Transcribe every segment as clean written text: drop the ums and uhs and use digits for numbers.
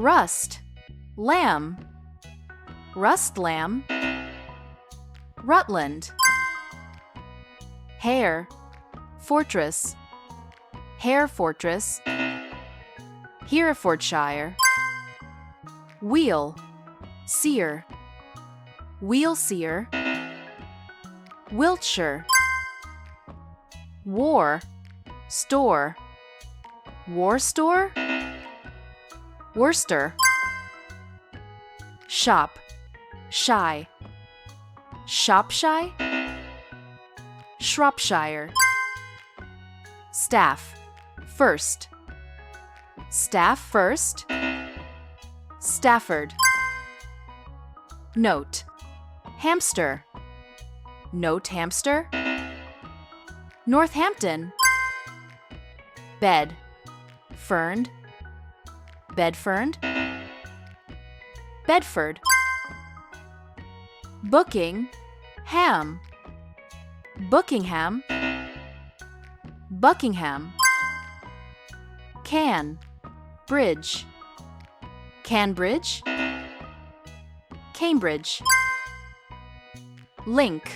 rust, lamb, rust lamb, Rutland, hare, fortress, hare fortress, Herefordshire, wheel, sear, wheel sear, Wiltshire, war, store, war store, Worcester, shop, shy, Shropshire, Shropshire, staff, first, staff first, Stafford, note, hamster, note hamster, Northampton, bed, ferned, bedferned, Bedford, booking, ham, Buckingham, Buckingham, can, bridge, Canbridge, Cambridge, link,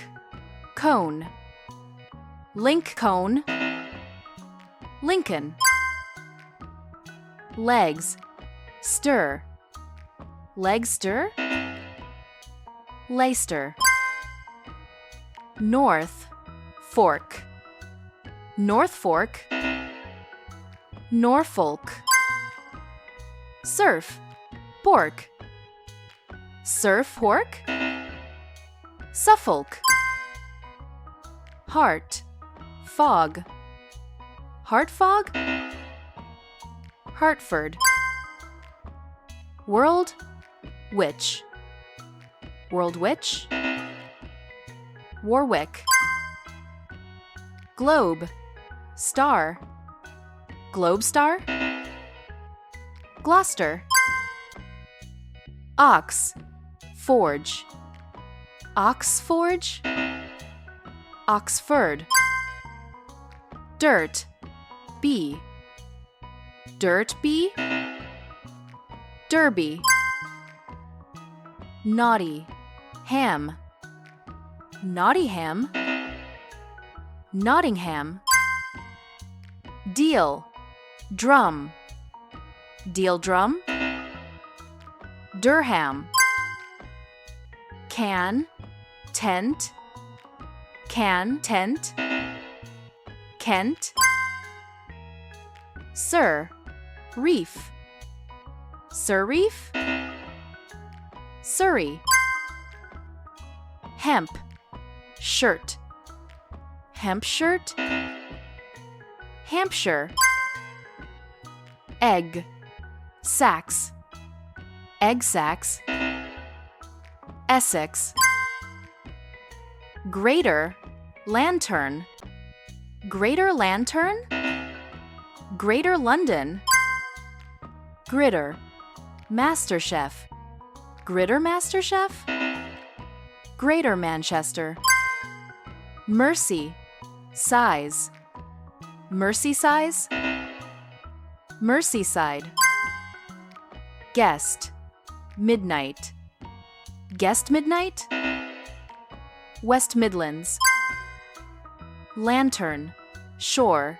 cone, link cone, Lincoln, legs, stir, leg stir, Leicester, north, fork, North Fork, Norfolk, surf, pork, surf pork, Suffolk, heart, fog, heart fog, Hartford, world, witch, world witch, Warwick, globe, star, globe star, Gloucester, ox, forge, ox forge, Oxford, dirt, bee, dirt bee, Derby, naughty, ham, Nottingham, Nottingham, deal, drum, deal drum, Durham, can, tent, Kent, sir, reef, Surreef, Surrey, hemp, shirt, hemp shirt, Hampshire, egg, sacks, egg sacks, Essex, greater, lantern, Greater Lantern, Greater London, gritter, MasterChef, Gritter MasterChef, Greater Manchester, mercy, size, mercy size, Merseyside, guest, midnight, guest midnight, West Midlands, lantern, shore,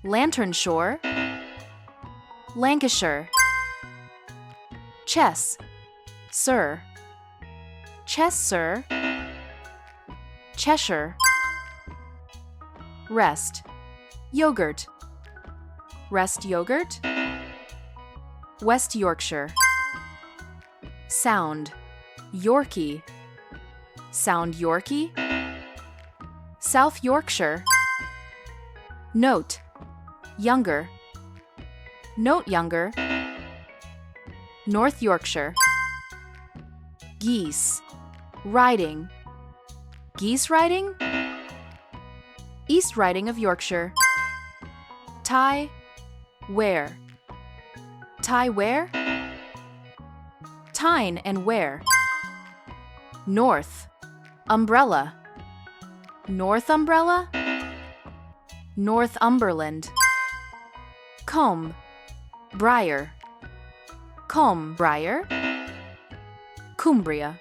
lantern shore, Lancashire, chess, sir, chess sir, Cheshire, rest, yogurt, rest yogurt, West Yorkshire, sound, Yorkie, sound Yorkie, South Yorkshire, note, younger, note younger, North Yorkshire, geese, riding, geese riding, East Riding of Yorkshire, tie, wear, tie wear, tyne and wear, north, umbrella, North umbrella, Northumberland, comb, briar, Combe, Briar, Cumbria.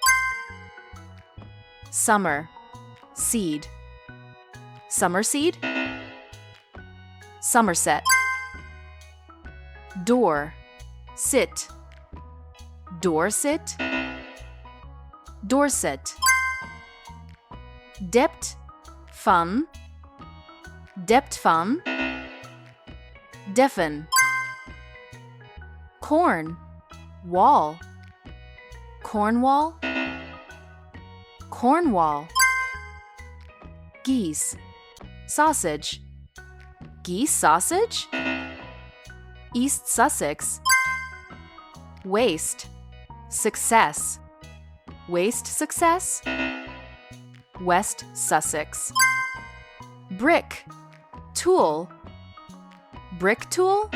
Summer, seed. Summer seed, Somerset. Door, sit. Dorset, Dorset. Dept, fun. Dept fun, deafen. Corn, wall. Cornwall, Cornwall. Geese, sausage. Geese sausage, East Sussex. Waste, success. Waste success, West Sussex. Brick, tool. Brick tool,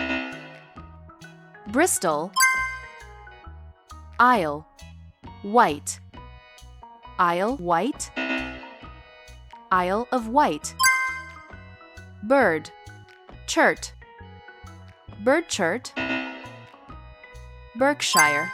Bristol. Isle, white. Isle white, Isle of Wight. Bird, chert. Bird chert, Berkshire.